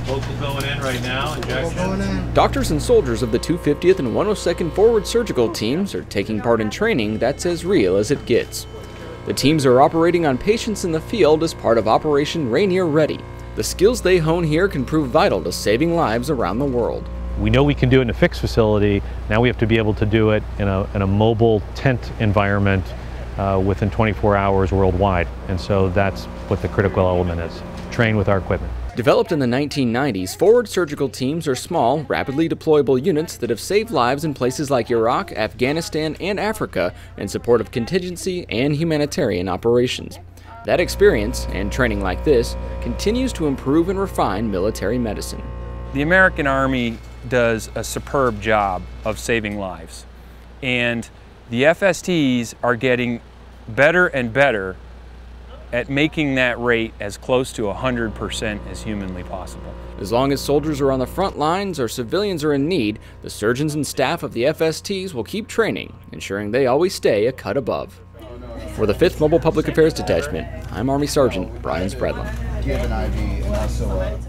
Local going in right now. Injection. Doctors and soldiers of the 250th and 102nd Forward Surgical Teams are taking part in training that's as real as it gets. The teams are operating on patients in the field as part of Operation Rainier Ready. The skills they hone here can prove vital to saving lives around the world. We know we can do it in a fixed facility. Now we have to be able to do it in a mobile tent environment within 24 hours worldwide. And so that's what the critical element is. Train with our equipment. Developed in the 1990s, Forward Surgical Teams are small, rapidly deployable units that have saved lives in places like Iraq, Afghanistan, and Africa in support of contingency and humanitarian operations. That experience, and training like this, continues to improve and refine military medicine. The American Army does a superb job of saving lives, and the FSTs are getting better and better at making that rate as close to 100% as humanly possible. As long as soldiers are on the front lines or civilians are in need, the surgeons and staff of the FSTs will keep training, ensuring they always stay a cut above. For the 5th Mobile Public Affairs Detachment, I'm Army Sergeant Bryan Spradlin. Do you have an IV and also